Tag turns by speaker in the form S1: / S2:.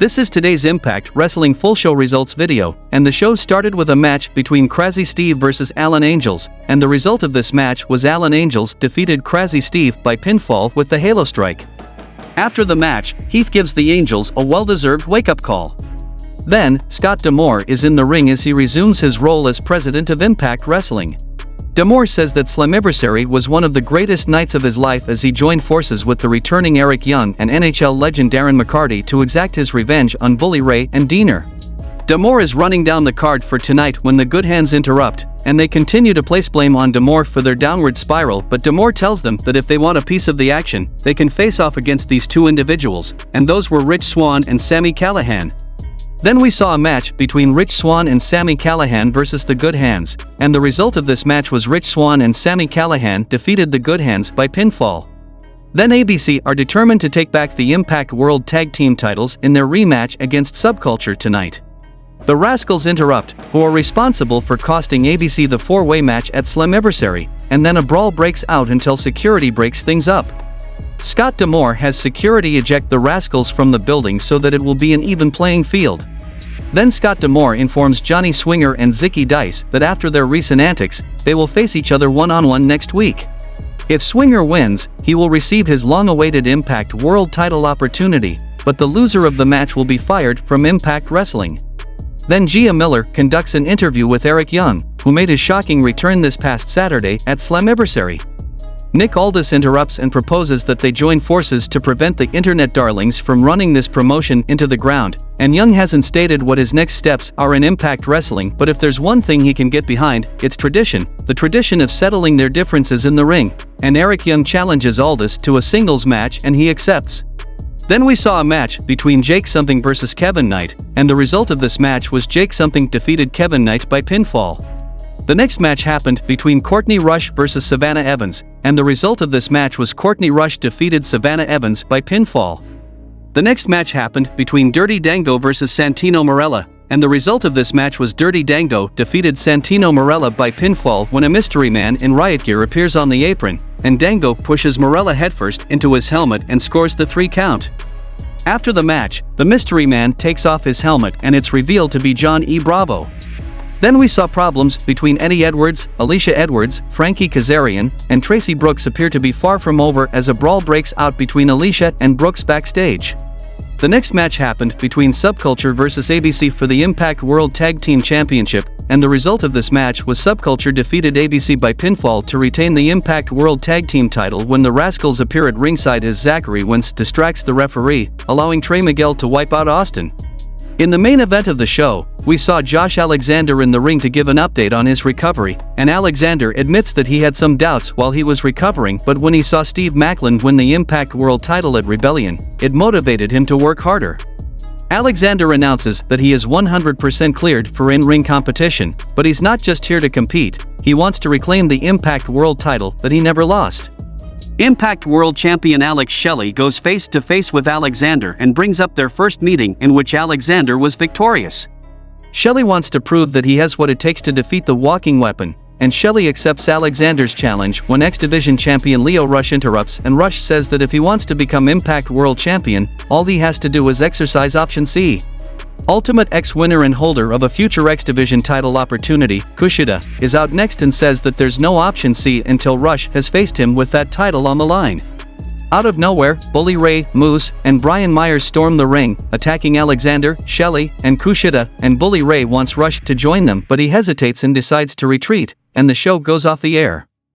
S1: This is today's Impact Wrestling full show results video, and the show started with a match between Traci Steve versus Alan Angels, and the result of this match was Alan Angels defeated Traci Steve by pinfall with the Halo Strike. After the match, Heath gives the Angels a well-deserved wake-up call. Then, Scott D'Amore is in the ring as he resumes his role as president of Impact Wrestling. D'Amore says that Slammiversary was one of the greatest nights of his life as he joined forces with the returning Eric Young and NHL legend Darren McCarty to exact his revenge on Bully Ray and Diener. D'Amore is running down the card for tonight when the Good Hands interrupt, and they continue to place blame on D'Amore for their downward spiral, but D'Amore tells them that if they want a piece of the action, they can face off against these two individuals, and those were Rich Swann and Sami Callihan. Then we saw a match between Rich Swann and Sami Callihan versus the Good Hands, and the result of this match was Rich Swann and Sami Callihan defeated the Good Hands by pinfall. Then ABC are determined to take back the Impact World Tag Team titles in their rematch against Subculture tonight. The Rascals interrupt, who are responsible for costing ABC the four-way match at Slammiversary, and then a brawl breaks out until security breaks things up. Scott D'Amore has security eject the Rascals from the building so that it will be an even playing field. Then Scott D'Amore informs Johnny Swinger and Zicky Dice that after their recent antics, they will face each other one-on-one next week. If Swinger wins, he will receive his long-awaited Impact World title opportunity, but the loser of the match will be fired from Impact Wrestling. Then Gia Miller conducts an interview with Eric Young, who made his shocking return this past Saturday at Slammiversary. Nick Aldis interrupts and proposes that they join forces to prevent the internet darlings from running this promotion into the ground, and Young hasn't stated what his next steps are in Impact Wrestling, but if there's one thing he can get behind, it's tradition, the tradition of settling their differences in the ring, and Eric Young challenges Aldis to a singles match and he accepts. Then we saw a match between Jake Something versus Kevin Knight, and the result of this match was Jake Something defeated Kevin Knight by pinfall. The next match happened between Courtney Rush versus Savannah Evans, and the result of this match was Courtney Rush defeated Savannah Evans by pinfall. The next match happened between Dirty Dango versus Santino Marella, and the result of this match was Dirty Dango defeated Santino Marella by pinfall when a mystery man in riot gear appears on the apron, and Dango pushes Marella headfirst into his helmet and scores the 3 count. After the match, the mystery man takes off his helmet and it's revealed to be John E. Bravo. Then we saw problems between Eddie Edwards, Alisha Edwards, Frankie Kazarian, and Tracy Brooks appear to be far from over as a brawl breaks out between Alisha and Brooks backstage. The next match happened between Subculture versus ABC for the Impact World Tag Team Championship, and the result of this match was Subculture defeated ABC by pinfall to retain the Impact World Tag Team title when the Rascals appear at ringside as Zachary Wentz distracts the referee, allowing Trey Miguel to wipe out Austin. In the main event of the show, we saw Josh Alexander in the ring to give an update on his recovery, and Alexander admits that he had some doubts while he was recovering, but when he saw Steve Maclin win the Impact World title at Rebellion, it motivated him to work harder. Alexander announces that he is 100% cleared for in-ring competition, but he's not just here to compete, he wants to reclaim the Impact World title that he never lost. Impact World Champion Alex Shelley goes face-to-face with Alexander and brings up their first meeting in which Alexander was victorious. Shelley wants to prove that he has what it takes to defeat the walking weapon, and Shelley accepts Alexander's challenge when X-Division champion Lio Rush interrupts, and Rush says that if he wants to become Impact World Champion, all he has to do is exercise option C. Ultimate X winner and holder of a future X-Division title opportunity, Kushida, is out next and says that there's no option C until Rush has faced him with that title on the line. Out of nowhere, Bully Ray, Moose, and Brian Myers storm the ring, attacking Alexander, Shelley, and Kushida, and Bully Ray wants Rush to join them but he hesitates and decides to retreat, and the show goes off the air.